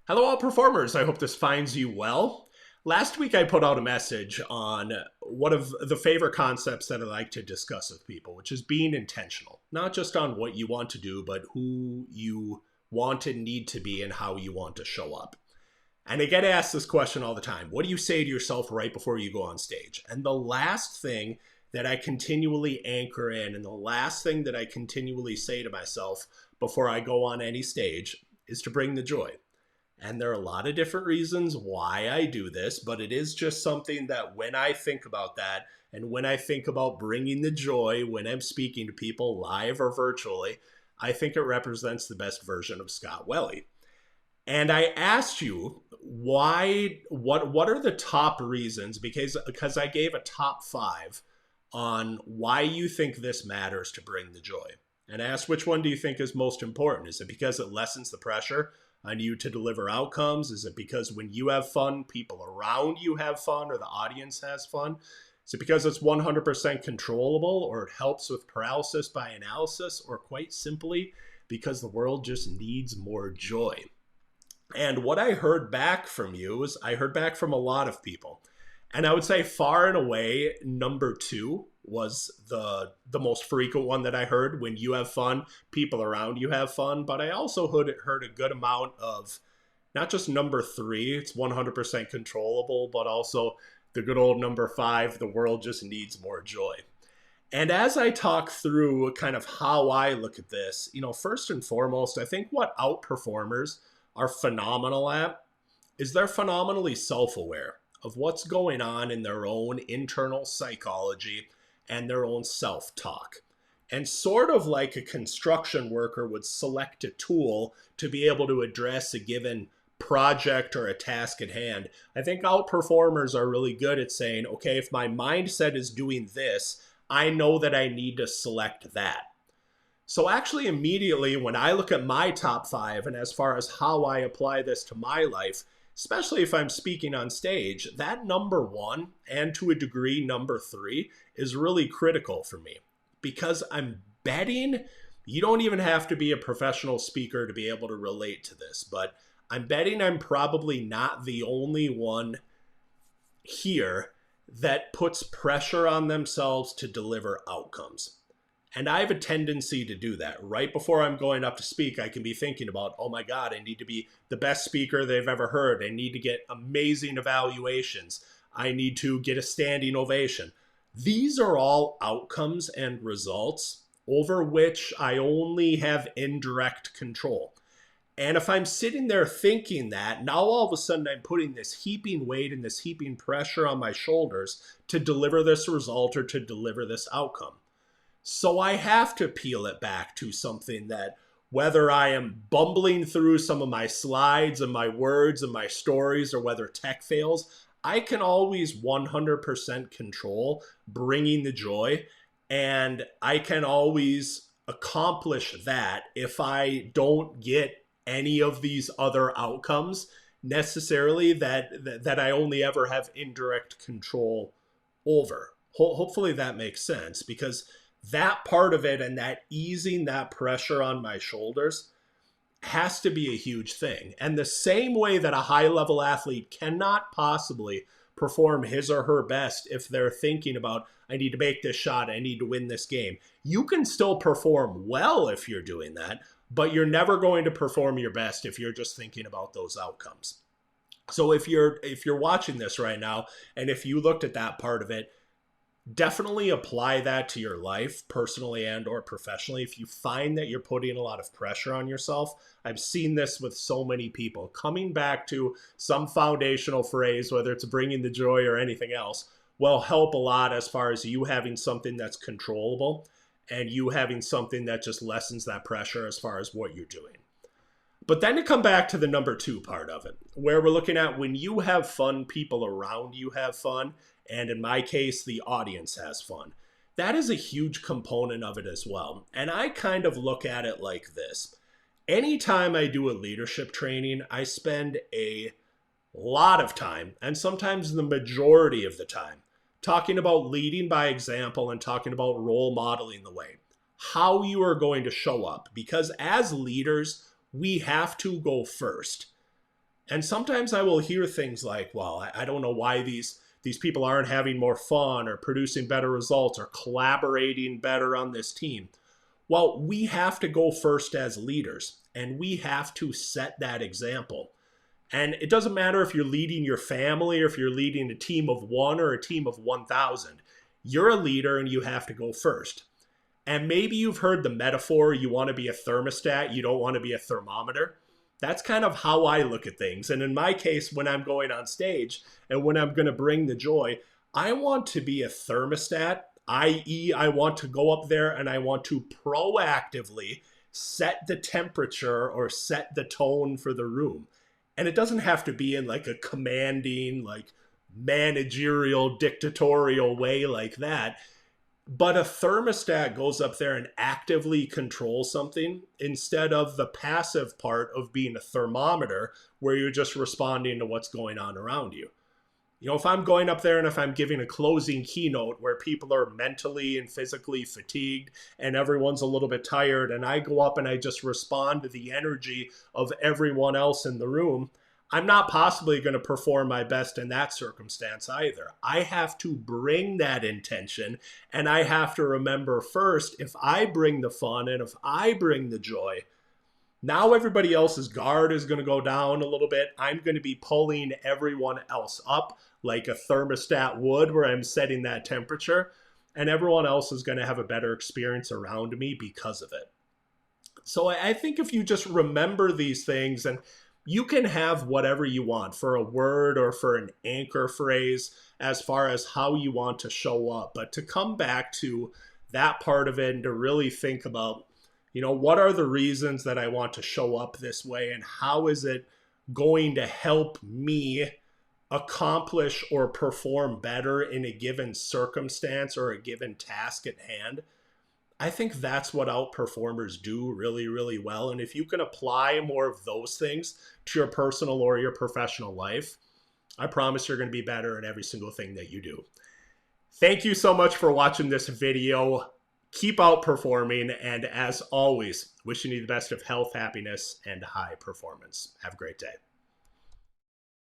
Hello, Outperformers. I hope this finds you well. Last week, I put out a message on one of the favorite concepts that I like to discuss with people, which is being intentional, not just on what you want to do, but who you want and need to be and how you want to show up. And I get asked this question all the time. What do you say to yourself right before you go on stage? And the last thing that I continually anchor in and the last thing that I continually say to myself before I go on any stage is to bring the joy. And there are a lot of different reasons why I do this, but it is just something that when I think about that and when I think about bringing the joy when I'm speaking to people live or virtually, I think it represents the best version of Scott Welle. And I asked you what are the top reasons, because I gave a top 5 on why you think this matters to bring the joy. And I asked, which one do you think is most important? Is it because it lessens the pressure on you to deliver outcomes? Is it because when you have fun, people around you have fun or the audience has fun? Is it because it's 100% controllable or it helps with paralysis by analysis, or quite simply because the world just needs more joy? And what I heard back from you is I heard back from a lot of people. And I would say far and away, number 2 was the most frequent one that I heard. When you have fun, people around you have fun. But I also heard a good amount of not just number 3, it's 100% controllable, but also the good old number 5, the world just needs more joy. And as I talk through kind of how I look at this, first and foremost, I think what outperformers are phenomenal at is they're phenomenally self-aware of what's going on in their own internal psychology and their own self-talk. And sort of like a construction worker would select a tool to be able to address a given project or a task at hand, I think outperformers are really good at saying, okay, if my mindset is doing this, I know that I need to select that. So actually immediately when I look at my top 5 and as far as how I apply this to my life, especially if I'm speaking on stage, that number 1 and to a degree number 3 is really critical for me, because I'm betting you don't even have to be a professional speaker to be able to relate to this, but I'm betting I'm probably not the only one here that puts pressure on themselves to deliver outcomes. And I have a tendency to do that. Right before I'm going up to speak, I can be thinking about, oh my God, I need to be the best speaker they've ever heard. I need to get amazing evaluations. I need to get a standing ovation. These are all outcomes and results over which I only have indirect control. And if I'm sitting there thinking that, now all of a sudden I'm putting this heaping weight and this heaping pressure on my shoulders to deliver this result or to deliver this outcome. So I have to peel it back to something that, whether I am bumbling through some of my slides and my words and my stories, or whether tech fails, I can always 100% control bringing the joy. And I can always accomplish that if I don't get any of these other outcomes necessarily that I only ever have indirect control over. Hopefully that makes sense, because that part of it and that easing that pressure on my shoulders has to be a huge thing. And the same way that a high-level athlete cannot possibly perform his or her best if they're thinking about, I need to make this shot, I need to win this game. You can still perform well if you're doing that, but you're never going to perform your best if you're just thinking about those outcomes. So if you're watching this right now, and if you looked at that part of it, definitely apply that to your life, personally and or professionally. If you find that you're putting a lot of pressure on yourself, I've seen this with so many people. Coming back to some foundational phrase, whether it's bringing the joy or anything else, will help a lot as far as you having something that's controllable and you having something that just lessens that pressure as far as what you're doing. But then to come back to the number 2 part of it, where we're looking at when you have fun, people around you have fun, and in my case, the audience has fun. That is a huge component of it as well. And I kind of look at it like this. Anytime I do a leadership training, I spend a lot of time, and sometimes the majority of the time, talking about leading by example and talking about role modeling the way, how you are going to show up. Because as leaders, we have to go first. And sometimes I will hear things like, well, I don't know why these people aren't having more fun or producing better results or collaborating better on this team. Well, we have to go first as leaders, and we have to set that example. And it doesn't matter if you're leading your family or if you're leading a team of one or a team of 1,000. You're a leader and you have to go first. And maybe you've heard the metaphor, you want to be a thermostat, you don't want to be a thermometer. That's kind of how I look at things. And in my case, when I'm going on stage and when I'm going to bring the joy, I want to be a thermostat, i.e., I want to go up there and I want to proactively set the temperature or set the tone for the room. And it doesn't have to be in like a commanding, like managerial, dictatorial way like that. But a thermostat goes up there and actively controls something instead of the passive part of being a thermometer where you're just responding to what's going on around you. You know, if I'm going up there and if I'm giving a closing keynote where people are mentally and physically fatigued and everyone's a little bit tired, and I go up and I just respond to the energy of everyone else in the room, I'm not possibly going to perform my best in that circumstance either. I have to bring that intention, and I have to remember first, if I bring the fun and if I bring the joy, now everybody else's guard is going to go down a little bit. I'm going to be pulling everyone else up like a thermostat would, where I'm setting that temperature, and everyone else is going to have a better experience around me because of it. So I think if you just remember these things, and you can have whatever you want for a word or for an anchor phrase as far as how you want to show up, but to come back to that part of it and to really think about, you know, what are the reasons that I want to show up this way, and how is it going to help me accomplish or perform better in a given circumstance or a given task at hand. I think that's what outperformers do really, really well. And if you can apply more of those things to your personal or your professional life, I promise you're going to be better in every single thing that you do. Thank you so much for watching this video. Keep outperforming, and as always, wishing you the best of health, happiness, and high performance. Have a great day.